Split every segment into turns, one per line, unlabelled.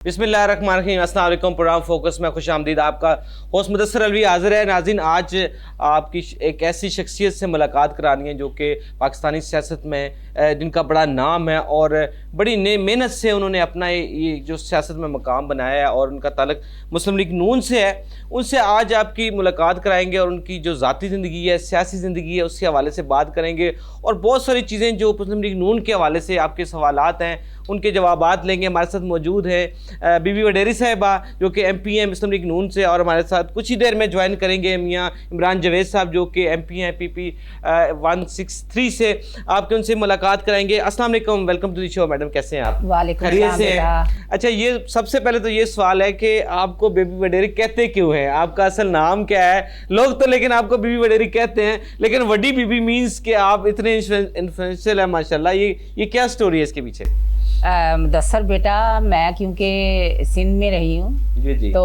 बिस्मिल्लाहिर्रहमानिर्रहीम। अस्सलाम वालेकुम। प्रोग्राम फोकस में खुश आमदीद। आपका होस्ट मुदस्सर अलवी हाजिर है। नाज़रीन, आज आपकी एक ऐसी शख्सियत से मुलाकात करानी है जो कि पाकिस्तानी सियासत में जिनका बड़ा नाम है और बड़ी मेहनत से उन्होंने अपना ये जो सियासत में मकाम बनाया है और उनका ताल्लुक मुस्लिम लीग नून से है। उनसे आज आपकी मुलाकात कराएंगे और उनकी जो ज़ाती ज़िंदगी है, सियासी ज़िंदगी है, उसके हवाले से बात करेंगे और बहुत सारी चीज़ें जो मुस्लिम लीग नून के हवाले से आपके सवालात हैं उनके जवाबात लेंगे। हमारे साथ मौजूद है बीबी वडेरी साहिबा जो कि MP हैं मुस्लिम लीग नून से, और हमारे साथ कुछ ही देर में ज्वाइन करेंगे मियाँ इमरान जवेद साहब जो कि MP हैं PP 163 से। आपके उनसे मुलाकात कराएंगे। अस्सलाम वालेकुम, welcome to the show. Madam कैसे हैं आप?
वालेकुम
से? अच्छा, ये सबसे पहले तो ये सवाल है कि आपको बीबी वडेरी कहते क्यों हैं? आपका असल नाम क्या है? लोग तो लेकिन आपको बीबी वडेरी कहते हैं, लेकिन वडी बीबी मीन्स कि आप इतने इन्फ्लुएंशियल हैं माशाल्लाह। ये क्या स्टोरी है इसके पीछे?
मुदस्सर बेटा, मैं क्योंकि सिंध में रही हूँ तो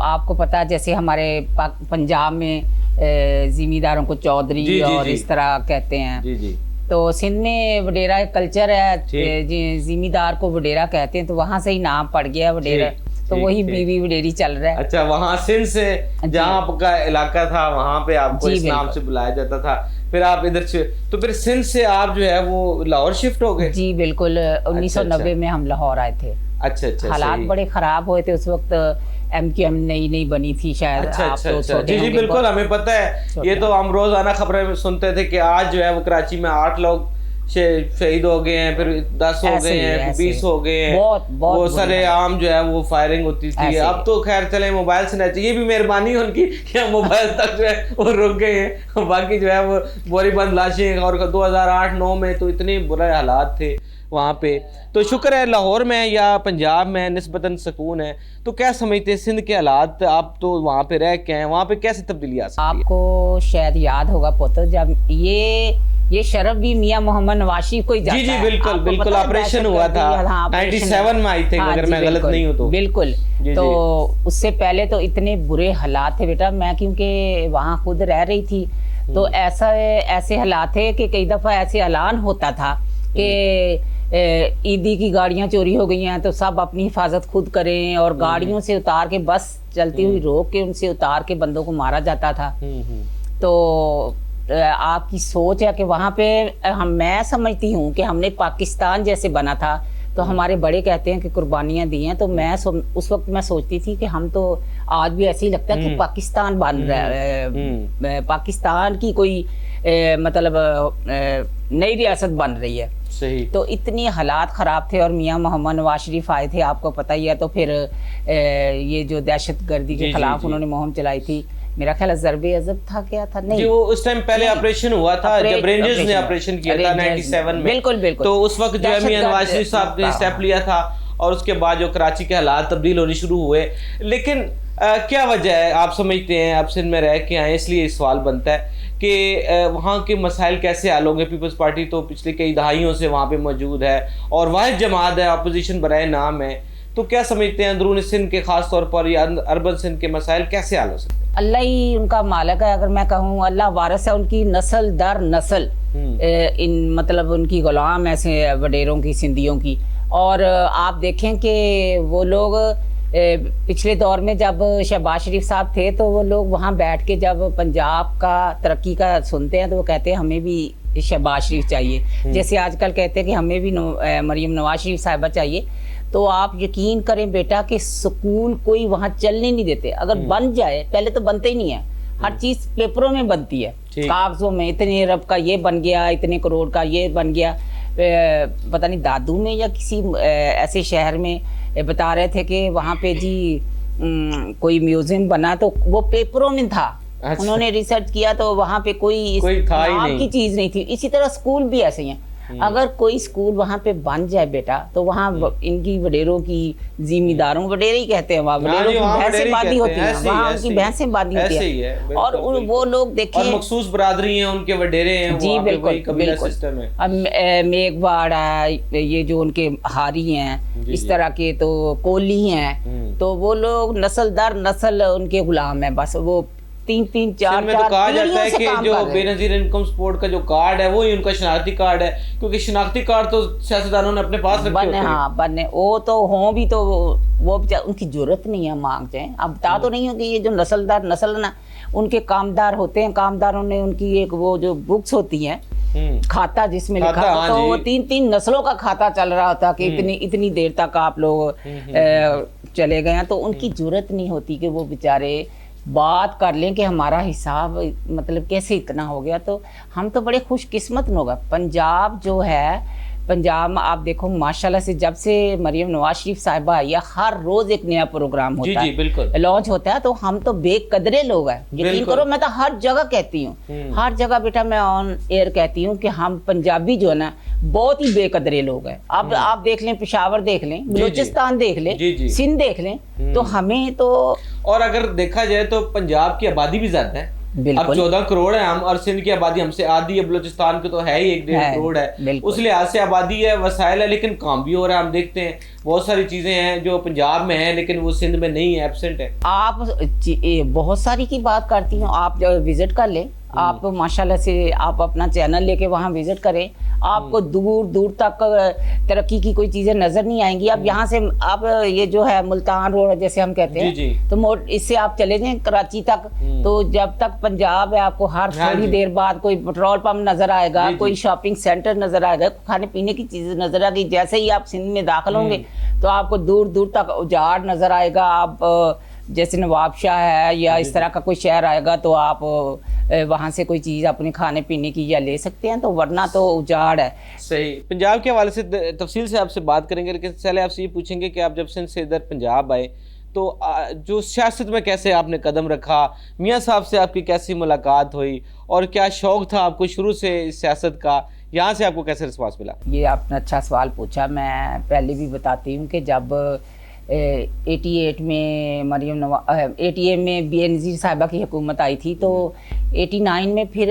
आपको पता, जैसे हमारे पंजाब में ज़मींदारों को चौधरी और इस तरह कहते हैं। तो सिंध में वडेरा कल्चर है, ज़मींदार को वडेरा कहते हैं, तो वहाँ से ही नाम पड़ गया वडेरा। तो वही बीबी वडेरी चल रहा है।
अच्छा, वहाँ सिंध से जहाँ आपका इलाका था वहाँ पे आपको इस नाम से बुलाया जाता था, फिर आप इधर से, तो फिर सिंध से आप जो है वो लाहौर शिफ्ट हो गए?
जी बिल्कुल, 1990 में हम लाहौर आए थे।
अच्छा।
हालात बड़े खराब हुए थे उस वक्त। MQM नई बनी थी शायद।
अच्छा। जी बिल्कुल, हमें पता है। ये तो हम रोजाना खबरें में सुनते थे कि आज जो है वो कराची में 8 लोग शहीद हो गए हैं, फिर 10 हो गए हैं, 20 हो गए हैं। वो सारे आम जो है वो फायरिंग होती थी। अब तो खैर चले मोबाइल से नहीं, ये भी मेहरबानी है उनकी कि मोबाइल तक जो है वो रुक गए हैं। बाकी जो है वो बोरीबंद लाशें, और 2008-9 में तो इतने बुरे हालात थे वहाँ पे। तो शुक्र है लाहौर में या पंजाब में निस्बतन सुकून है। तो क्या समझते हैं सिंध के हालात? आप तो वहाँ पे रह के हैं, वहाँ पे कैसे तब्दीली आ सकती है?
आपको शायद याद होगा पुत्र, जब ये शरफ भी मियाँ मोहम्मद नवाज शरीफ को ही जाता है।
जी बिल्कुल ऑपरेशन हुआ था 97 में आई थी, अगर मैं गलत नहीं हूँ तो।
बिल्कुल। तो उससे पहले तो इतने बुरे हालात थे बेटा। मैं क्योंकि वहाँ खुद रह रही थी तो ऐसे हालात थे कि कई दफ़ा ऐसे ऐलान होता था कि ईदी की गाड़ियाँ चोरी हो गई हैं तो सब अपनी हिफाजत खुद करें, और गाड़ियों से उतार के, बस चलती हुई रोक के उनसे उतार के बंदों को मारा जाता था। तो आपकी सोच है कि वहाँ पे मैं समझती हूँ कि हमने पाकिस्तान जैसे बना था तो हमारे बड़े कहते हैं कि कुर्बानियाँ दी हैं। तो मैं उस वक्त मैं सोचती थी कि हम तो आज भी ऐसे ही लगता है कि पाकिस्तान बन रहा है, पाकिस्तान की कोई मतलब नई रियासत बन रही है।
सही।
तो इतनी हालात ख़राब थे और मियाँ मोहम्मद नवाज शरीफ आए थे, आपको पता ही है। तो फिर ये जो दहशत गर्दी के खिलाफ उन्होंने मुहिम चलाई थी, मेरा ख्याल है ज़रबे अज़ब था, क्या था? नहीं,
वो उस टाइम पहले ऑपरेशन हुआ था जब रेंजर्स ने ऑपरेशन किया था 97 में।
बिल्कुल।
तो उस वक्त जो मियां नवाज शरीफ साहब ने स्टेप लिया था और उसके बाद जो कराची के हालात तब्दील होने शुरू हुए। लेकिन क्या वजह है आप समझते हैं? आप सिंध में रह के आए इसलिए सवाल बनता है कि वहाँ के मसाइल कैसे हल होंगे? पीपल्स पार्टी तो पिछले कई दहाइयों से वहाँ पे मौजूद है और वाहिद जमात है, अपोजिशन बराए नाम है। तो क्या समझते हैं अंदरून सिंध के खास तौर पर या अर्बन सिंध के मसाइल कैसे हल हो सकते हैं?
अल्लाह ही उनका मालिक है। अगर मैं कहूँ अल्लाह वारिस है उनकी, नस्ल दर नस्ल इन मतलब उनकी गुलाम ऐसे वडेरों की, सिंधियों की। और आप देखें कि वो लोग पिछले दौर में जब शहबाज शरीफ साहब थे तो वो लोग वहाँ बैठ के जब पंजाब का तरक्की का सुनते हैं तो वो कहते हैं हमें भी शहबाज शरीफ चाहिए। जैसे आजकल कहते हैं कि हमें भी मरीम नवाज शरीफ साहिबा चाहिए। तो आप यकीन करें बेटा कि स्कूल कोई वहाँ चलने नहीं देते। अगर बन जाए, पहले तो बनते ही नहीं है, हर चीज़ पेपरों में बनती है, कागजों में, इतने अरब का ये बन गया, इतने करोड़ का ये बन गया। पता नहीं दादू में या किसी ऐसे शहर में बता रहे थे कि वहाँ पे जी कोई म्यूजियम बना तो वो पेपरों में था। अच्छा। उन्होंने रिसर्च किया तो वहाँ पे कोई नाम की चीज़ नहीं थी। इसी तरह स्कूल भी ऐसे ही हैं। अगर कोई स्कूल वहाँ पे बन जाए बेटा तो वहाँ इनकी वडेरों की, ज़मींदारों, वडेरे ही कहते हैं वहाँ, वडेरों की भैंसें बांधी होती हैं, वहाँ उनकी भैंसें बांधी होती हैं। और वो लोग देखिए,
और मखसूस बरादरी हैं, उनके वडेरे हैं।
जी बिल्कुल। अब मेघवाड़ है, ये जो उनके हारी हैं, इस तरह के, तो कोली हैं, तो वो लोग नस्ल दर नस्ल उनके गुलाम हैं। बस वो 3-3 4
में तो कहा जाता है कि जो
कर
बेनजीर इनकम सपोर्ट का जो कार्ड है वो ही उनका शनाख्ती कार्ड है, क्योंकि शनाख्ती कार्ड तो सियासतदानों ने अपने पास रखे
बने,
होते हैं।
हाँ बने, वो तो हों भी तो वो उनकी जरूरत नहीं है मांग जाए। अब बता तो नहीं हो कि ये जो नस्लदार नस्ल ना, उनके कामदार होते हैं, कामदारों ने उनकी एक वो जो बुक्स होती हैं, खाता जिसमें लिखा
खाता,
होता,
हाँ
तो वो
जी।
3-3 नस्लों का खाता चल रहा होता कि इतनी देर तक आप लोग चले गए हैं, तो उनकी जरूरत नहीं होती कि वो बेचारे बात कर लें कि हमारा हिसाब मतलब कैसे इतना हो गया। तो हम तो बड़े खुशकिस्मत लोग हैं। पंजाब जो है, पंजाब में आप देखो माशाल्लाह से जब से मरियम नवाज शरीफ साहिबा आई है, हर रोज एक नया प्रोग्राम होता
जी, बिल्कुल।
है, लॉन्च होता है। तो हम तो बेकदरे लोग हैं, यकीन
बिल्कुल।
करो। मैं तो हर जगह कहती हूँ, हर जगह बेटा मैं ऑन एयर कहती हूँ कि हम पंजाबी जो है ना बहुत ही बेकदरे लोग हैं। अब आप देख लें, पेशावर देख लें, बलूचिस्तान देख
जी, जी।
लें, सिंध देख लें, तो हमें तो
और अगर देखा जाए तो पंजाब की आबादी भी ज्यादा है। अब
बिल्कुल
14 करोड़ है हम, और सिंध की आबादी हमसे आधी है, बलूचिस्तान की तो है ही 1-1.5 करोड़ है।
बिल्कुल।
उस लिहाज से आबादी है, वसाइल है, लेकिन काम भी हो रहा है। हम देखते हैं बहुत सारी चीजें हैं जो पंजाब में हैं लेकिन वो सिंध में नहीं है, एब्सेंट है।
आप बहुत सारी की बात करती हूँ। आप जब विजिट कर लें, आप माशाल्लाह से आप अपना चैनल लेके वहाँ विजिट करें, आपको दूर दूर तक तरक्की की कोई चीजें नजर नहीं आएंगी। अब यहाँ से आप ये जो है मुल्तान रोड जैसे हम कहते हैं,
जी, जी।
तो इससे आप चले जाएं कराची तक, तो जब तक पंजाब है आपको हर
हाँ
थोड़ी
जी।
देर बाद कोई पेट्रोल पंप नजर आएगा,
जी, जी।
कोई शॉपिंग सेंटर नजर आएगा, खाने पीने की चीजें नजर आएगी। जैसे ही आप सिंध में दाखिल होंगे तो आपको दूर दूर तक उजाड़ नजर आएगा। आप जैसे नवाबशाह है या इस तरह का कोई शहर आएगा तो आप वहाँ से कोई चीज़ अपने खाने पीने की या ले सकते हैं, तो वरना तो उजाड़ है।
सही। पंजाब के हवाले से तफसील से आपसे बात करेंगे, लेकिन पहले आपसे ये पूछेंगे कि आप जब सिंध से इधर पंजाब आए तो जो सियासत में कैसे आपने कदम रखा, मियाँ साहब से आपकी कैसी मुलाकात हुई, और क्या शौक़ था आपको शुरू से इस सियासत का, यहाँ से आपको कैसे रिस्पांस मिला?
ये आपने अच्छा सवाल पूछा। मैं पहले भी बताती हूँ कि जब 88 में मरियम नवाज 88 में बेनज़ीर साहिबा की हुकूमत आई थी, तो 89 में फिर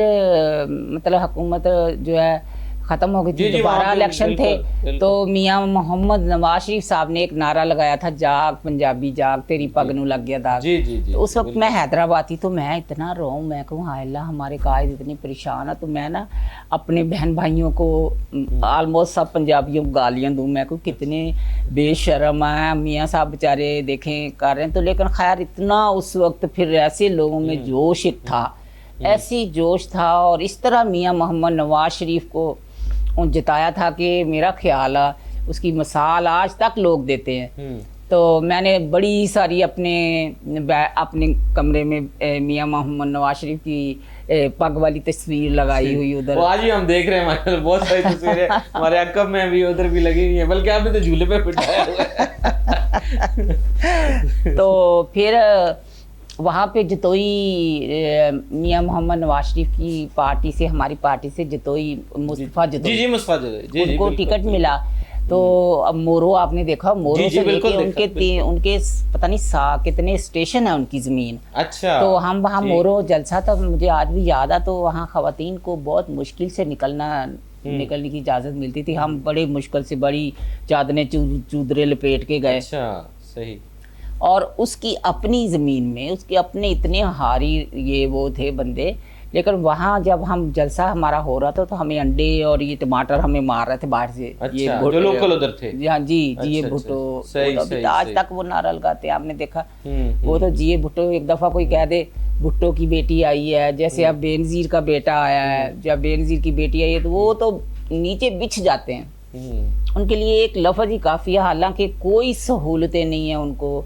मतलब हुकूमत जो है ख़त्म हो गई थी, दोबारा इलेक्शन थे। तो मियाँ मोहम्मद नवाज शरीफ साहब ने एक नारा लगाया था, जाग पंजाबी जाग, तेरी पग नू लग गया दाग।
जी, जी, जी,
तो उस वक्त मैं हैदराबाद थी, तो मैं इतना रोऊं, मैं कहूँ हाय अल्लाह हमारे कायद इतनी परेशान है। तो मैं ना अपने बहन भाइयों को ऑलमोस्ट सब पंजाबियों को गालियाँ दूँ, मैं कहूँ कितने बेशर्म है, मियाँ साहब बेचारे देखें कर रहे हैं। तो लेकिन खैर इतना उस वक्त फिर ऐसे लोगों में जोश था, ऐसी जोश था, और इस तरह मियाँ मोहम्मद नवाज शरीफ को जिताया था कि मेरा ख्याल है उसकी मिसाल आज तक लोग देते हैं। तो मैंने बड़ी सारी अपने कमरे में मियाँ मोहम्मद नवाज शरीफ की पग वाली तस्वीर लगाई हुई उधर।
आज भी हम देख रहे हैं हमारे बहुत सारी तस्वीरें हमारे अकब में भी उधर भी लगी हुई है, बल्कि आपने तो झूले पे बिठाया हुआ है।
तो फिर वहाँ पे जतोई मियाँ मोहम्मद नवाज शरीफ की पार्टी से, हमारी पार्टी से जतोई मुस्तफ़ा जतोई,
जी मुस्तफ़ा जतोई,
उनको टिकट मिला। तो अब मोरो आपने देखा, मोरो से लेके उनके पता नहीं कितने स्टेशन है उनकी ज़मीन।
अच्छा।
तो हम वहाँ मोरो जलसा था, मुझे आज भी याद है। तो वहाँ ख़वातीन को बहुत मुश्किल से निकलने की इजाज़त मिलती थी। हम बड़े मुश्किल से बड़ी चादरें चूदरे लपेट के गए।
अच्छा, सही।
और उसकी अपनी ज़मीन में उसके अपने इतने हारी ये वो थे बंदे, लेकिन वहाँ जब हम जलसा हमारा हो रहा था तो हमें अंडे और ये टमाटर हमें मार रहे थे बाहर से।
अच्छा,
ये
जो लोकल उधर थे।
हाँ जी, जिए
अच्छा,
भुट्टो।
सही,
अभी
सही,
आज
सही।
तक वो नारा लगाते हैं, आपने देखा। वो तो जिए भुट्टो, एक दफ़ा कोई कह दे भुट्टो की बेटी आई है, जैसे अब बेनज़ीर का बेटा आया है, जब बेनज़ीर की बेटी आई है तो वो तो नीचे बिछ जाते हैं। उनके लिए एक लफ्ज़ ही काफ़ी है, हालांकि कोई सहूलतें नहीं है उनको,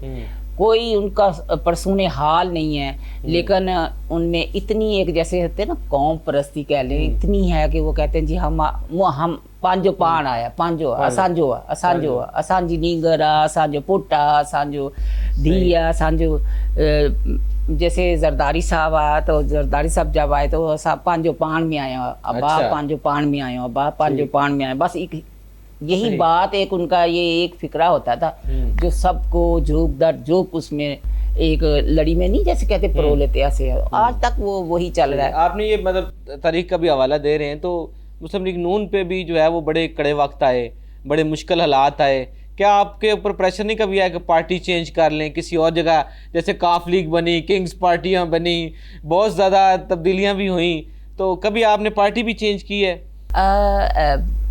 कोई उनका परसूने हाल नहीं है, लेकिन उनमें इतनी एक जैसे होते हैं ना कौम परस्ती कह लें, इतनी है कि वो कहते हैं जी हम पांजो पान आया, पांजो असांजो असांजी नींगरा, असांजो पुट्टा, असांजो धीया, असांजो जैसे जरदारी साहब आया तो जरदारी साहब जब आए तो पांजो पान में आया अब्बा, पांजो पान में आया अब्बा, पांजो पान में आया। बस एक यही बात, एक उनका ये एक फिक्रा होता था जो सबको जोक दर जोक उसमें एक लड़ी में नहीं जैसे कहते परो लेते ऐसे, आज तक वो वही चल रहा है।
आपने ये मतलब तारीख का भी हवाला दे रहे हैं, तो मुस्लिम लीग नून पे भी जो है वो बड़े कड़े वक्त आए, बड़े मुश्किल हालात आए। क्या आपके ऊपर प्रेशर नहीं कभी आया कि पार्टी चेंज कर लें किसी और जगह, जैसे काफ लीग बनी, किंग्स पार्टियां बनी, बहुत ज़्यादा तब्दीलियां भी हुई, तो कभी आपने पार्टी भी चेंज की है?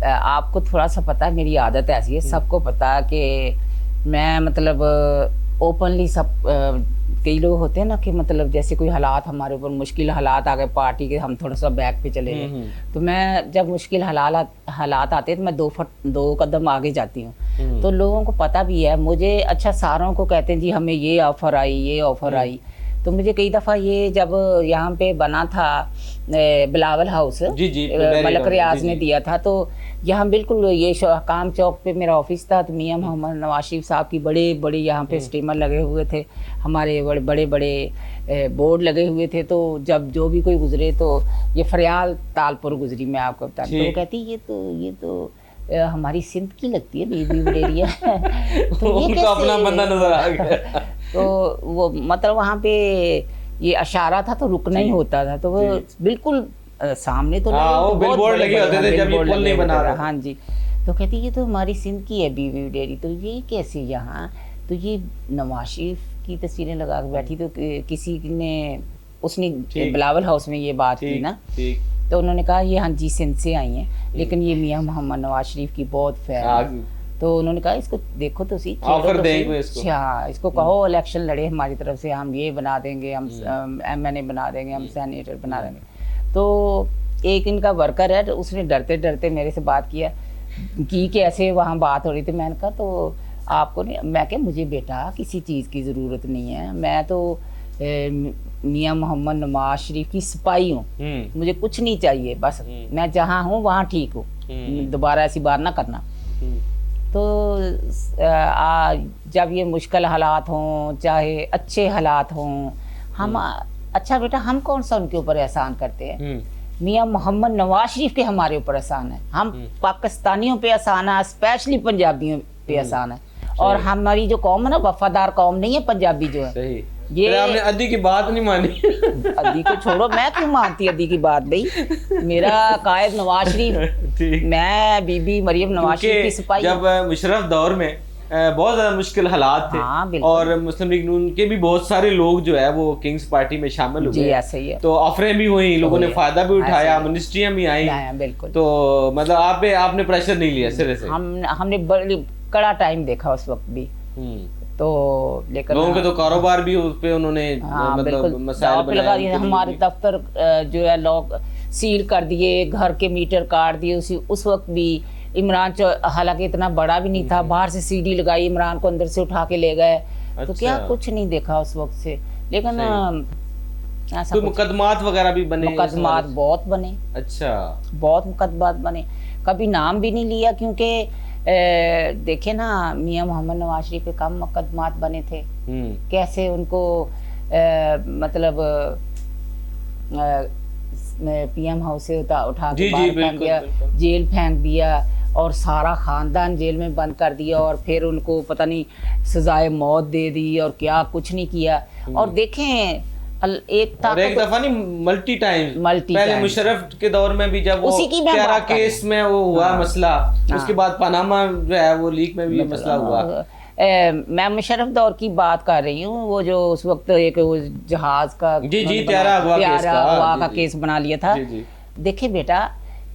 आपको थोड़ा सा पता है मेरी आदत ऐसी है, सबको पता है कि मैं मतलब ओपनली सब कई लोग होते हैं ना कि मतलब जैसे कोई हालात हमारे ऊपर मुश्किल हालात आ गए पार्टी के, हम थोड़ा सा बैक पे चले गए, तो मैं जब मुश्किल हालात आते हैं तो मैं दो कदम आगे जाती हूँ। तो लोगों को पता भी है मुझे, अच्छा सारों को कहते हैं जी हमें ये ऑफ़र आई, ये ऑफ़र आई। तो मुझे कई दफ़ा ये जब यहाँ पे बना था बिलावल हाउस, मलक रियाज ने दिया था, तो यहाँ बिल्कुल ये काम चौक पे मेरा ऑफिस था, तो मियाँ मोहम्मद नवाज शरीफ साहब की बड़े बड़े यहाँ पे स्टीमर लगे हुए थे, हमारे बड़े बड़े बोर्ड लगे हुए थे। तो जब जो भी कोई गुजरे तो ये फरियाल तालपुर गुजरी, मैं आपको बता दूँ, तो कहती ये तो हमारी सिंध की लगती है बीबी बडेरिया। तो ये
अपना बंदा नजर आ गया।
तो वो मतलब वहाँ पे ये इशारा था तो रुकना ही होता था, तो वो बिल्कुल सामने तो
वो बिलबोर्ड लगे होते थे जब ये पुल नहीं बना रहा।
हाँ जी। तो कहती ये तो हमारी सिंध की है बीबी बडेरी, तो ये कैसे यहाँ, तो ये नवाज शरीफ की तस्वीरें लगा के बैठी, तो किसी ने उसने बिलावल हाउस में ये बात की ना, तो उन्होंने कहा ये हाँ जी सिंध से आई हैं, लेकिन ये मियाँ मोहम्मद नवाज शरीफ की बहुत फैन। तो उन्होंने कहा इसको देखो तो सी,
ऑफर देंगे इसको,
इसको कहो इलेक्शन लड़े हमारी तरफ से, हम ये बना देंगे, हम MNA बना देंगे, हम सेनेटर बना देंगे। तो एक इनका वर्कर है, उसने डरते डरते मेरे से बात किया कि ऐसे वहाँ बात हो रही थी। मैंने कहा तो आपको नहीं, मैं क्या मुझे बेटा किसी चीज़ की ज़रूरत नहीं है, मैं तो मियाँ मोहम्मद नवाज शरीफ की सिपाही हूँ, मुझे कुछ नहीं चाहिए, बस मैं जहाँ हूँ वहाँ ठीक हूँ, दोबारा ऐसी बात ना करना। तो जब ये मुश्किल हालात हों चाहे अच्छे हालात हों, हम अच्छा बेटा हम कौन सा उनके ऊपर एहसान करते हैं, मियाँ मोहम्मद नवाज शरीफ के हमारे ऊपर एहसान है, हम पाकिस्तानियों पे एहसान है, स्पेशली पंजाबियों पे एहसान है। और हमारी जो कौम है ना, वफादार कौम नहीं है पंजाबी जो है।
सही। ये आपने अद्दी की बात नहीं मानी।
अद्दी को छोड़ो, मैं क्यों मानती अद्दी की बात भाई, मेरा कायद नवाज शरीफ, मैं बीबी मरियम नवाज शरीफ की सिपाही।
जब मुशर्रफ दौर में बहुत ज़्यादा मुश्किल हालात थे,
हाँ,
और मुस्लिम लीग नून के भी बहुत सारे लोग जो है वो किंग्स पार्टी में शामिल हुए,
ऐसे ही है।
तो ऑफरें भी हुई, लोगों ने फायदा भी उठाया, मिनिस्ट्रियाँ भी आई,
बिल्कुल।
तो मतलब आपने प्रेशर नहीं लिया सिरे से?
हमने बड़ी कड़ा टाइम देखा उस वक्त भी, तो लेकर
लोगों के तो कारोबार भी उस पे उन्होंने मतलब मसाइल बनाए,
हमारे दफ्तर जो है लॉक सील कर दिए, घर के मीटर काट दिए। उस वक्त भी इमरान हालांकि इतना बड़ा भी नहीं था, बाहर से सीडी लगाई, इमरान को अंदर से उठा के ले गए। तो क्या कुछ नहीं देखा उस वक्त से, लेकिन
कोई मुकदमात वगैरह भी बने?
मुकदमात बहुत बने।
अच्छा,
बहुत मुकदमात बने, कभी नाम भी नहीं लिया, क्योंकि देखे ना मियाँ मोहम्मद नवाज शरीफ पे कम मुकदमात बने थे, कैसे उनको मतलब PM हाउस से उठा के बाहर फेंक दिया, जेल फेंक दिया, और सारा खानदान जेल में बंद कर दिया, और फिर उनको पता नहीं सजाए मौत दे दी, और क्या कुछ नहीं किया। और देखें एक
दफा नहीं मल्टी टाइम, पहले मुशर्रफ के दौर में भी जब वो प्यारा केस में वो हुआ मसला, उसके बाद पनामा जो है वो लीक में भी मसला हुआ।
मैं मुशर्रफ दौर की बात कर रही हूँ, वो जो उस वक्त एक वो जहाज का
प्यारा अगवा
का केस बना लिया था। देखिए बेटा,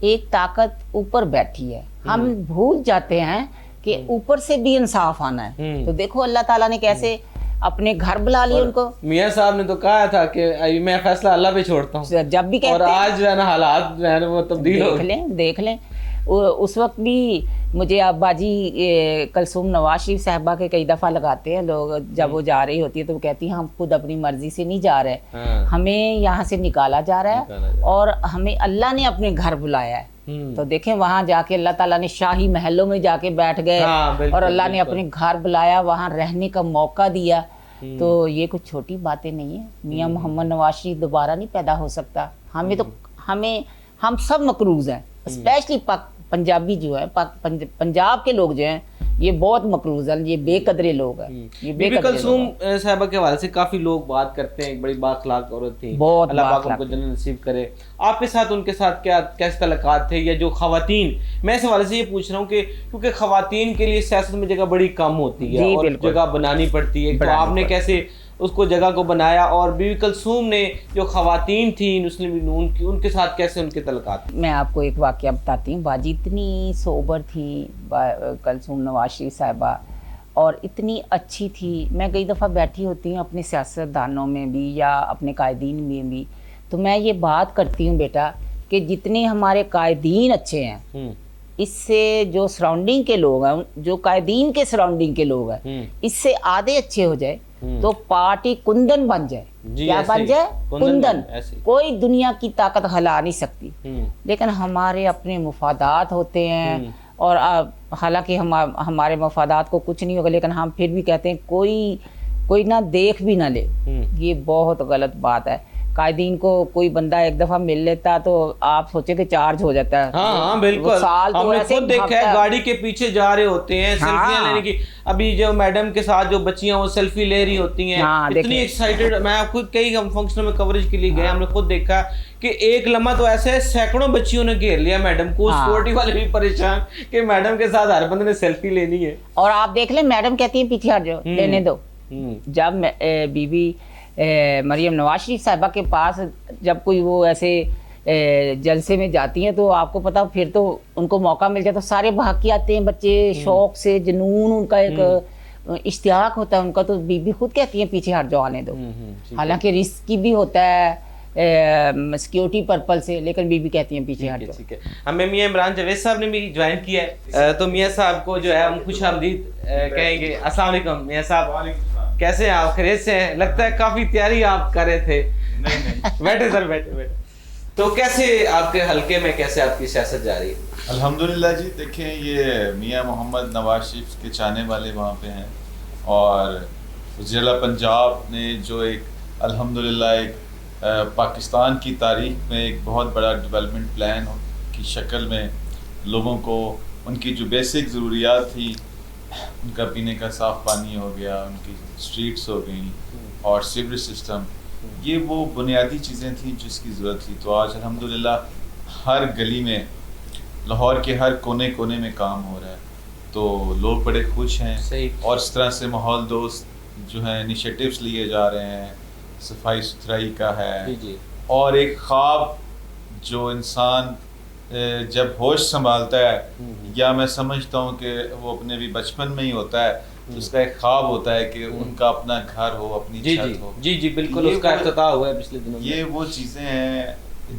एक ताकत ऊपर बैठी है, हम भूल जाते हैं कि ऊपर से भी इंसाफ आना है। तो देखो अल्लाह ताला ने कैसे अपने घर बुला लिए उनको।
मियाँ साहब ने तो कहा था कि मैं फैसला अल्लाह पे छोड़ता हूँ,
जब भी कहते
और आज जो है ना हालात जो है वो तब्दील हो गए।
देख लें उस वक्त भी मुझे अब्बाजी कलसूम नवाज शरीफ साहबा के कई दफ़ा लगाते हैं लोग, जब वो जा रही होती है तो वो कहती हैं हम खुद अपनी मर्जी से नहीं जा रहे, हमें यहाँ से निकाला जा रहा है, और हमें अल्लाह ने अपने घर बुलाया है। तो देखें वहाँ जाके अल्लाह ताला ने शाही महलों में जाके बैठ गए, और अल्लाह ने अपने घर बुलाया, वहाँ रहने का मौका दिया। तो ये कुछ छोटी बातें नहीं है। मियाँ मोहम्मद नवाज शरीफ दोबारा नहीं पैदा हो सकता। हम सब मकरूज हैं, स्पेशली पंजाबी जो है, पंजाब के लोग जो हैं, یہ بہت مقروضن، یہ بے قدرے لوگ ہیں، یہ بے
بی
قدرے
کلثوم صاحبہ کے حوالے سے کافی لوگ بات کرتے ہیں، ایک بڑی بااخلاق عورت تھی،
بہت
اللہ پاک ان کو جنت نصیب کرے. آپ کے ساتھ ان کے ساتھ کیا کیسے تعلقات تھے؟ یا جو خواتین، میں اس حوالے سے یہ پوچھ رہا ہوں کہ کیونکہ خواتین کے لیے سیاست میں جگہ بڑی کم ہوتی ہے اور جگہ بنانی پڑتی ہے، تو آپ نے کیسے اس کو جگہ کو بنایا؟ اور بی بی کلثوم نے جو خواتین تھیں مسلم نون کی، ان کے ساتھ کیسے ان کے تعلقات؟
میں آپ کو ایک واقعہ بتاتی ہوں. باجی اتنی سوبر تھی کلثوم نواز شریف صاحبہ، اور اتنی اچھی تھی. میں کئی دفعہ بیٹھی ہوتی ہوں اپنے سیاست دانوں میں بھی یا اپنے قائدین میں بھی، تو میں یہ بات کرتی ہوں بیٹا کہ جتنے ہمارے قائدین اچھے ہیں، اس سے جو سراؤنڈنگ کے لوگ ہیں، جو قائدین کے سراؤنڈنگ کے لوگ ہیں، اس سے آدھے اچھے ہو جائے تو پارٹی کندن بن جائے. کیا بن جائے؟ کندن. کوئی دنیا کی طاقت ہلا نہیں سکتی. لیکن ہمارے اپنے مفادات ہوتے ہیں، اور حالانکہ ہمارے مفادات کو کچھ نہیں ہوگا، لیکن ہم پھر بھی کہتے ہیں کوئی نہ دیکھ بھی نہ لے. یہ بہت غلط بات ہے. قائدین کو کوئی بندہ ایک دفعہ مل لیتا تو آپ سوچے کہ چارج ہو جاتا ہے.
ہاں بالکل، ہم نے خود دیکھا ہے گاڑی کے پیچھے جا رہے ہوتے ہیں سیلفیاں لینے کی. ابھی جو میڈم کے ساتھ جو بچیاں وہ سیلفی لے رہی ہوتی ہیں، اتنی ایکسائٹڈ. میں خود کئی ہم فنکشن میں کوریج کے لیے گئے، ہم نے خود دیکھا کہ ایک لمحہ تو ایسے سینکڑوں بچیوں نے گھیر لیا میڈم کو. سیکورٹی والے بھی پریشان کہ میڈم کے ساتھ ہر بندے نے سیلفی لینی ہے.
اور آپ دیکھ لیں میڈم کہتی ہیں پیچھے ہٹ جاؤ، لینے دو. جب بی بی مریم نواز شریف صاحبہ کے پاس جب کوئی وہ ایسے جلسے میں جاتی ہیں تو آپ کو پتا پھر تو ان کو موقع مل جاتا تو سارے بھاگ کے آتے ہیں بچے، شوق سے جنون ان کا ایک اشتیاق ہوتا ہے ان کا. تو بی بی خود کہتی ہیں پیچھے ہٹ جاؤ، آنے دو. حالانکہ رسکی بھی ہوتا ہے سیکیورٹی پرپل سے، لیکن بی بی کہتی ہیں پیچھے ہٹ جاؤ.
ٹھیک ہے. ہمیں میاں عمران جاوید صاحب نے بھی جوائن کیا ہے، تو میاں صاحب کو جو ہے ہم خوش آمدید کہیں گے. السلام علیکم میاں صاحب، کیسے ہیں آپ؟ خیریت سے ہیں؟ لگتا ہے کافی تیاری آپ کر رہے تھے. بیٹھے سر، بیٹھے. تو کیسے آپ کے حلقے میں کیسے آپ کی سیاست جا رہی ہے؟
الحمدللہ جی، دیکھیں یہ میاں محمد نواز شریف کے چاہنے والے وہاں پہ ہیں، اور وزیر پنجاب نے جو ایک الحمدللہ ایک پاکستان کی تاریخ میں ایک بہت بڑا ڈیولپمنٹ پلان کی شکل میں لوگوں کو ان کی جو بیسک ضروریات تھی، ان کا پینے کا صاف پانی ہو گیا، ان کی اسٹریٹس ہو گئیں اور سیوریج سسٹم، یہ وہ بنیادی چیزیں تھیں جس کی ضرورت تھی. تو آج الحمدللہ ہر گلی میں، لاہور کے ہر کونے کونے میں کام ہو رہا ہے. تو لوگ بڑے خوش ہیں. اور اس طرح سے ماحول دوست جو ہیں انیشیٹوز لیے جا رہے ہیں، صفائی ستھرائی کا ہے، اور ایک خواب جو انسان جب ہوش سنبھالتا ہے، یا میں سمجھتا ہوں کہ وہ اپنے بھی بچپن میں ہی ہوتا ہے، تو اس کا ایک خواب ہوتا ہے کہ ان کا اپنا گھر ہو، اپنی چھت ہو.
جی بالکل، اس کا افتتاح ہوا ہے پچھلے دنوں.
یہ وہ چیزیں ہیں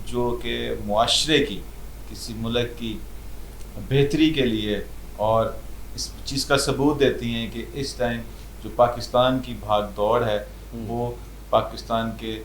جو کہ معاشرے کی، کسی ملک کی بہتری کے لیے اور اس چیز کا ثبوت دیتی ہیں کہ اس ٹائم جو پاکستان کی بھاگ دوڑ ہے وہ پاکستان کے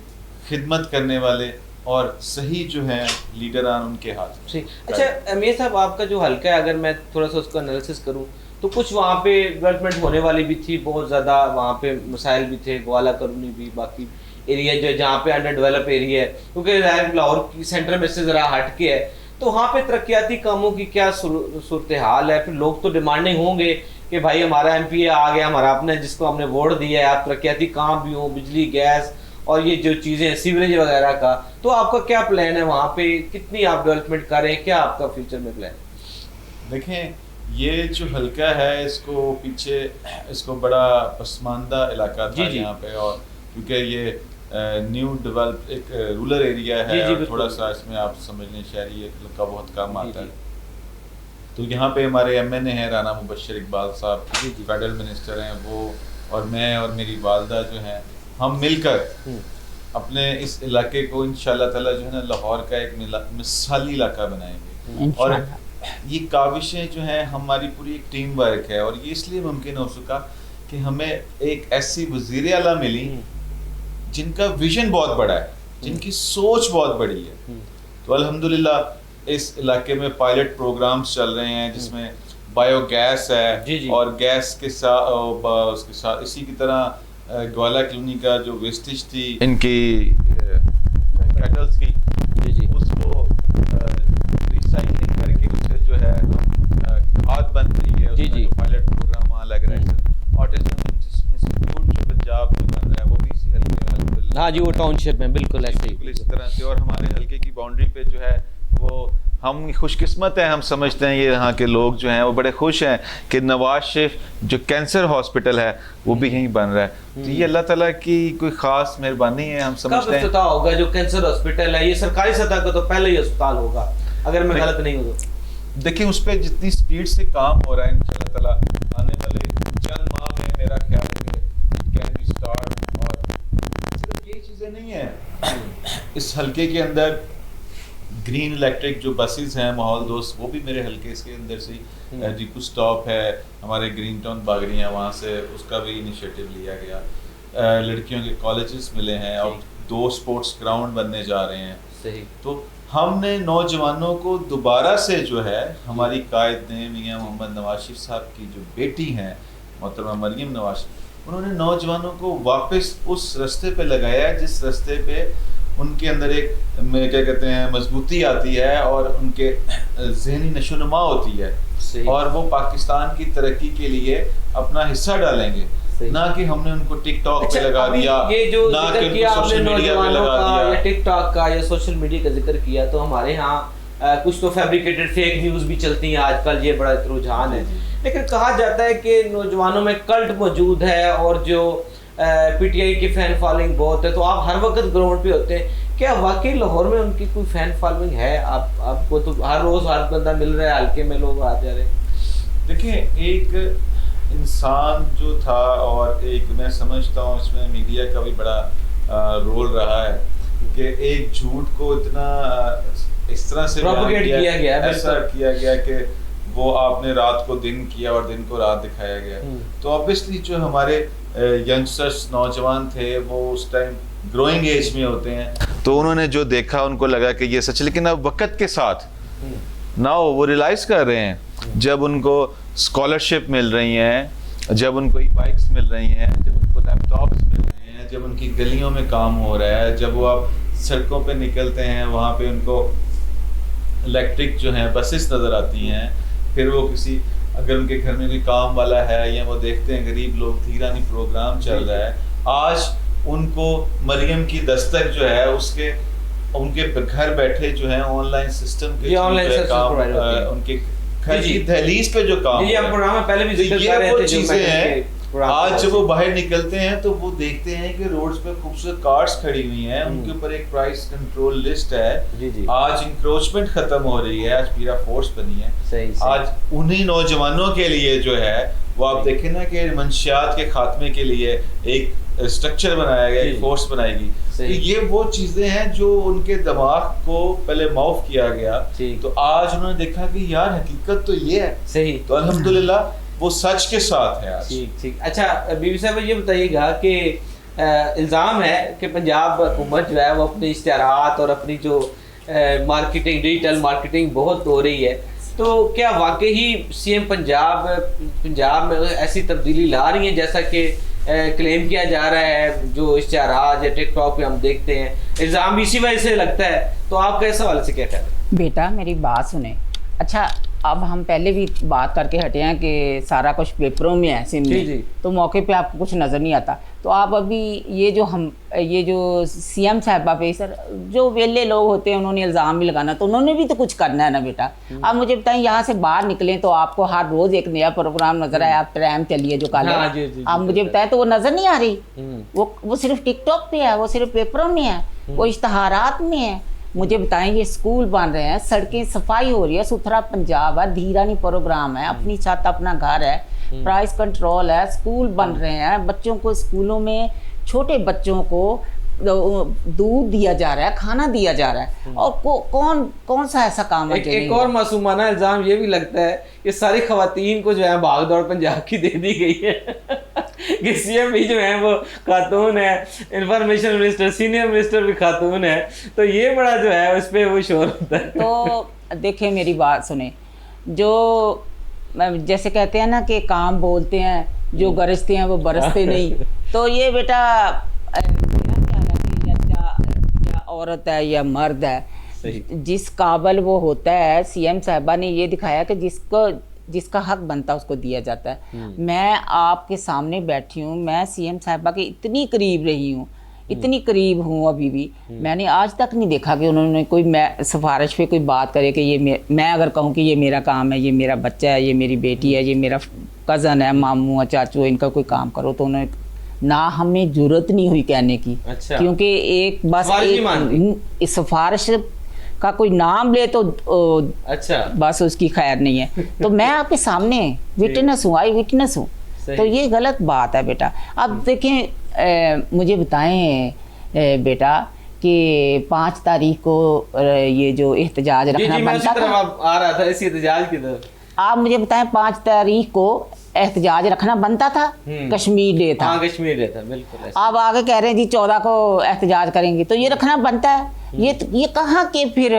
خدمت کرنے والے اور صحیح جو ہیں لیڈران ان کے ہاتھ میں.
اچھا میاں صاحب، آپ کا جو حلقہ ہے اگر میں تھوڑا سا اس کا انالیسس کروں تو کچھ وہاں پہ ڈیولپمنٹ ہونے والی بھی تھی، بہت زیادہ وہاں پہ مسائل بھی تھے، گوالا کرونی بھی، باقی ایریا جو جہاں پہ انڈر ڈیولپ ایریا ہے، کیونکہ لاہور کی سینٹر میں سے ذرا ہٹ کے ہے، تو وہاں پہ ترقیاتی کاموں کی کیا صورتحال ہے؟ پھر لوگ تو ڈیمانڈنگ ہوں گے کہ بھائی ہمارا ایم پی اے آ گیا، ہمارا اپنا جس کو ہم نے ووٹ دیا ہے، آپ ترقیاتی کام بھی ہوں، بجلی، گیس اور یہ جو چیزیں سیوریج وغیرہ کا. تو آپ کا کیا پلان ہے وہاں پہ؟ کتنی آپ ڈیولپمنٹ کر رہے ہیں؟ کیا آپ کا فیوچر میں پلان؟
دیکھیں یہ جو حلقہ ہے اس کو پیچھے اس کو بڑا پسماندہ علاقہ تھا یہاں پہ، اور کیونکہ یہ نیو ڈیولپ ایک رورل ایریا ہے، اور تھوڑا سا اس میں آپ سمجھ لیں شہری حلقہ بہت کم آتا ہے. تو یہاں پہ ہمارے ایم این اے ہیں رانا مبشر اقبال صاحب، فیڈرل منسٹر ہیں وہ، اور میں اور میری والدہ جو ہیں، ہم مل کر اپنے اس علاقے کو انشاءاللہ تعالیٰ جو ہے نا لاہور کا ایک مثالی علاقہ بنائیں گے. اور یہ کاوشیں جو ہیں ہماری پوری ایک ٹیم ورک ہے، اور یہ اس لیے ممکن ہو سکا کہ ہمیں ایک ایسی وزیر اعلیٰ ملی جن کا ویژن بہت بڑا ہے، جن کی سوچ بہت بڑی ہے. تو الحمدللہ اس علاقے میں پائلٹ پروگرامز چل رہے ہیں جس میں بایو گیس ہے، اور گیس کے ساتھ اسی کی طرح گوالا کلونی کا جو ویسٹیج تھی ان کی کیٹلز کی، اس کو ریسائکلنگ کر کے اس سے جو ہے کھاد بن رہی ہے. پائلٹ
हाँ जी, वो टाउनशिप में बिल्कुल ऐसे ही।
बिल्कुल इस तरह से। और हमारे हल्के की बाउंड्री पे जो है वो हम खुशकिस्मत हैं, हम समझते हैं ये यहाँ के लोग जो हैं वो बड़े खुश हैं कि नवाज शरीफ जो कैंसर हॉस्पिटल है वो भी यहीं बन रहा है। तो ये अल्लाह ताला की कोई ख़ास मेहरबानी है, हम समझते हैं।
कब अफ्ताह होगा जो कैंसर हॉस्पिटल है? ये सरकारी सतह का तो पहले ही अस्पताल होगा अगर मैं गलत नहीं हूँ तो।
देखिए उस पर जितनी स्पीड से काम हो रहा है इंशाल्लाह ताला आने वाले चंद माह में मेरा ख्याल है कि इट कैन बी स्टार्ट। और सिर्फ ये चीज़ें नहीं है, इस हल्के के अंदर ग्रीन इलेक्ट्रिक जो बसेस हैं माहौल दोस्त, वो भी मेरे हल्के इसके अंदर से डिपो स्टॉप है हमारे ग्रीन टाउन बागड़ियाँ, वहाँ से उसका भी इनिशिएटिव लिया गया। लड़कियों के कॉलेजेस मिले हैं और 2 स्पोर्ट्स ग्राउंड बनने जा रहे हैं।
सही।
तो हमने नौजवानों को दोबारा से जो है हमारी कायद ने मियाँ मोहम्मद नवाज शरीफ साहब की जो बेटी हैं मोहतरमा मरियम नवाज, उन्होंने नौजवानों को वापस उस रास्ते पे लगाया जिस रास्ते पे उनके अंदर एक क्या कहते हैं मजबूती आती है और उनके ज़हनी नशोनुमा होती है और वो पाकिस्तान की तरक्की के लिए अपना हिस्सा डालेंगे। ना कि हमने उनको टिकटॉक पे लगा दिया,
ये जो
ना
जिक्र
कि
किया
उनको
आपने
सोशल मीडिया पे
नौजवानों
लगा
का
दिया
या टिकटॉक का या सोशल मीडिया का जिक्र किया, तो हमारे यहाँ कुछ तो फैब्रिकेटेड फेक न्यूज़ भी चलती हैं आजकल, ये बड़ा रुझान है। लेकिन कहा जाता है कि नौजवानों में कल्ट मौजूद है और जो पीटीआई की फैन फॉलोइंग बहुत है, तो आप हर वक्त ग्राउंड पे होते हैं, क्या वाकई लाहौर में उनकी कोई फैन फॉलोइंग है? आपको तो हर रोज़ हर बंदा मिल रहा है, हल्के में लोग आ जा रहे हैं।
देखिए एक इंसान जो था और एक मैं समझता हूँ इसमें मीडिया का भी बड़ा रोल रहा है कि एक झूठ को इतना इस तरह से
प्रोपेगेट किया गया,
ऐसा किया गया कि वो आपने रात को दिन किया और दिन को रात दिखाया गया। तो ऑब्वियसली जो हमारे यंगस्टर्स नौजवान थे वो उस टाइम ग्रोइंग एज में होते हैं, तो उन्होंने जो देखा उनको लगा कि ये सच। लेकिन अब वक्त के साथ नाउ वो रियलाइज़ कर रहे हैं, जब उनको स्कॉलरशिप मिल रही हैं, जब उनको बाइक्स मिल रही हैं, जब उनको लैपटॉप्स मिल रहे हैं, जब उनकी गलियों में काम हो रहा है, जब वो आप सड़कों पे निकलते हैं वहाँ पे उनको इलेक्ट्रिक जो हैं बसेस नज़र आती हैं, फिर वो किसी अगर उनके घर में कोई काम वाला है या वो देखते हैं गरीब लोग धीरानी प्रोग्राम चल रहा है, आज उनको मरियम की दस्तक जो है उसके उनके घर बैठे जो है ऑनलाइन सिस्टम के काम उनके घर की दहलीज पे जो काम
ये हम प्रोग्राम में पहले भी जिक्र कर रहे थे,
चीजें हैं। आज जब वो बाहर निकलते हैं तो वो देखते हैं कि रोड्स पे खूबसूरत कार्स खड़ी हुई हैं, उनके ऊपर एक प्राइस कंट्रोल लिस्ट है। आज इंक्रोचमेंट खत्म हो रही है, आज पीरा फोर्स बनी है। आज उन्हीं नौजवानों के लिए जो है वो आप देखें ना कि मंशियात के खात्मे के लिए एक स्ट्रक्चर बनाया गया, एक फोर्स बनाएगी। तो ये वो चीजें हैं जो उनके दिमाग को पहले माफ किया गया, तो आज उन्होंने देखा कि यार हकीकत तो ये है।
सही।
तो अल्हम्दुलिल्लाह वो सच के साथ है आज।
ठीक। अच्छा बीबी साहब ये बताइएगा कि इल्ज़ाम है कि पंजाब हुकूमत जो है वो अपने इश्तिहारात और अपनी जो मार्केटिंग डिजिटल मार्केटिंग बहुत हो रही है, तो क्या वाकई ही सीएम पंजाब में ऐसी तब्दीली ला रही है जैसा कि क्लेम किया जा रहा है? जो इश्तिहारात या टिकटॉक पे हम देखते हैं, इल्ज़ाम भी इसी वजह से लगता है, तो आपका इस हवाले से क्या कहना है?
बेटा मेरी बात सुने। अच्छा अब हम पहले भी बात करके हटे हैं कि सारा कुछ पेपरों में है सिंध में, तो मौके पे आपको कुछ नज़र नहीं आता। तो आप अभी ये जो सीएम साहबा पे सर जो वेले लोग होते हैं उन्होंने इल्ज़ाम भी लगाना, तो उन्होंने भी तो कुछ करना है ना बेटा। आप मुझे बताएं यहाँ से बाहर निकलें तो आपको हर रोज़ एक नया प्रोग्राम नज़र आया। आप ट्रैम चलिए जो काले, आप मुझे बताएं तो वो नज़र नहीं आ रही। वो सिर्फ टिकटॉक पे है, वो सिर्फ पेपरों में है, वो इश्तहारात में है। मुझे बताएं ये स्कूल बन रहे हैं, सड़कें सफाई हो रही है, सुथरा पंजाब है, धीरानी प्रोग्राम है, अपनी छत अपना घर है, प्राइस कंट्रोल है, स्कूल बन रहे हैं, बच्चों को स्कूलों में छोटे बच्चों को दूध दिया जा रहा है, खाना दिया जा रहा है। और कौन सा ऐसा काम है?
एक और मासूमाना इल्ज़ाम ये भी लगता है कि सारी खवातीन को जो है भाग दौड़ पंजाब की दे दी गई है कि सीएम भी जो है वो खातून है, इंफॉर्मेशन मिनिस्टर सीनियर मिनिस्टर भी खातून है, तो ये बड़ा जो है उस पर वो शोर होता है।
तो देखिए मेरी बात सुने, जो जैसे कहते हैं ना कि काम बोलते हैं, जो गरजते हैं वो बरसते नहीं। तो ये बेटा औरत है या मर्द है, जिस काबिल वो होता है, सीएम साहबा ने ये दिखाया कि जिसका हक बनता है उसको दिया जाता है। मैं आपके सामने बैठी हूँ, मैं सीएम साहबा के इतनी करीब रही हूँ, इतनी करीब हूँ अभी भी, मैंने आज तक नहीं देखा कि उन्होंने कोई सिफारिश पे कोई बात करे कि ये मैं अगर कहूँ कि ये मेरा काम है, ये मेरा बच्चा है, ये मेरी बेटी है, ये मेरा कज़न है, मामू है, चाचू है, इनका कोई काम करो, तो उन्होंने ना हमें जरूरत नहीं हुई कहने की।
अच्छा।
क्योंकि एक बस एक सिफारिश का कोई नाम ले तो
अच्छा
बस उसकी खैर नहीं है। तो मैं आपके सामने विटनेस हूँ, आई विटनेस हूँ, तो ये गलत बात है बेटा। अब देखें, मुझे बताएं बेटा कि 5 तारीख को ये जो एहतजाज रखना बनता था,
आ रहा था इसी एहतजाज की तरफ,
आप मुझे बताएं 5 तारीख को एहतजाज रखना बनता था, कश्मीर डे था।
हाँ, कश्मीर डे था, बिल्कुल।
आप आगे कह रहे हैं जी 14 को एहतजाज करेंगे, तो ये रखना बनता है। ये कहाँ के फिर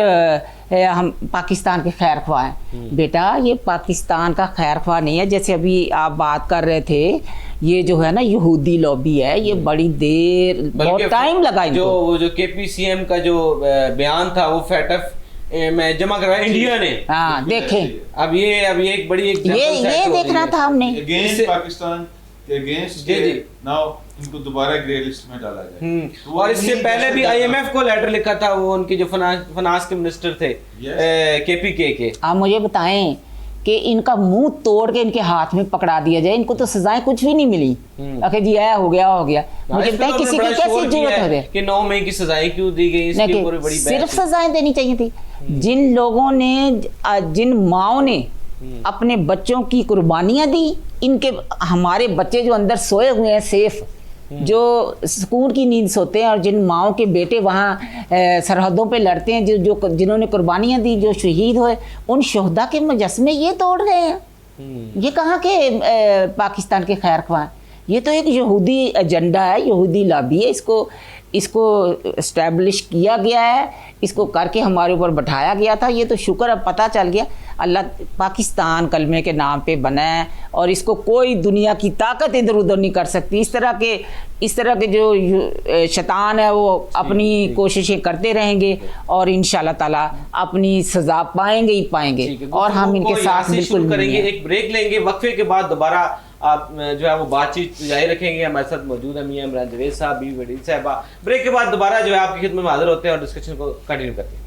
हम पाकिस्तान के खैर ख्वाह हैं? बेटा ये पाकिस्तान का खैर ख्वाह नहीं है। जैसे अभी आप बात कर रहे थे, ये जो है ना यहूदी लॉबी है, ये बड़ी देर बहुत टाइम लगा इनको।
जो KPCM का जो बयान था वो फैटफ में जमा करवाया इंडिया ने।
हाँ देखें,
अब ये एक बड़ी
ये देखना था हमने
अगेंस्ट पाकिस्तान के अगेंस्ट नाउ इनको दोबारा ग्रे लिस्ट में डाला जाए।
और इससे पहले भी IMF को लेटर लिखा था, वो उनके जो फाइनेंस के मिनिस्टर थे KPK के।
आप मुझे बताएं कि इनका मुंह तोड़ के इनके हाथ में पकड़ा दिया जाए, इनको तो सजाएं कुछ भी नहीं मिली। अगर जी आया हो गया मुझे बताएं किसी की कैसी जरूरत है
कि 9 मई की सजाएं क्यों दी गई, इसके ऊपर बड़ी
सिर्फ सजाएं देनी चाहिए थी। जिन लोगों ने, जिन माओ ने अपने बच्चों की कुर्बानियां दी, इनके हमारे बच्चे जो अंदर सोए हुए हैं सेफ, जो सुकून की नींद सोते हैं, और जिन माओं के बेटे वहाँ सरहदों पे लड़ते हैं, जिन्होंने कुर्बानियां दी, जो शहीद हुए, उन शहदा के मुजस्मे ये तोड़ रहे हैं। ये कहाँ के पाकिस्तान के खैर ख्वाह? ये तो एक यहूदी एजेंडा है, यहूदी लॉबी है। इसको इस्टेब्लिश किया गया है, इसको करके हमारे ऊपर बैठाया गया था। ये तो शुक्र अब पता चल गया। अल्लाह पाकिस्तान कलमे के नाम पे बना है, और इसको कोई दुनिया की ताकत इधर उधर नहीं कर सकती। इस तरह के जो शैतान है वो अपनी कोशिशें करते रहेंगे, और इंशाल्लाह ताला अपनी सजा पाएंगे ही पाएंगे। और हम इनके साथ बिल्कुल
करेंगे। एक ब्रेक लेंगे, वक्फे के बाद दोबारा आप जो है वो बातचीत जारी रखेंगे। हमारे साथ मौजूद है मियां इमरान जवेद साहब, बीवी वडील साहबा। ब्रेक के बाद दोबारा जो है आपकी खिदमत में हाजिर होते हैं और डिस्कशन को कंटिन्यू करते हैं।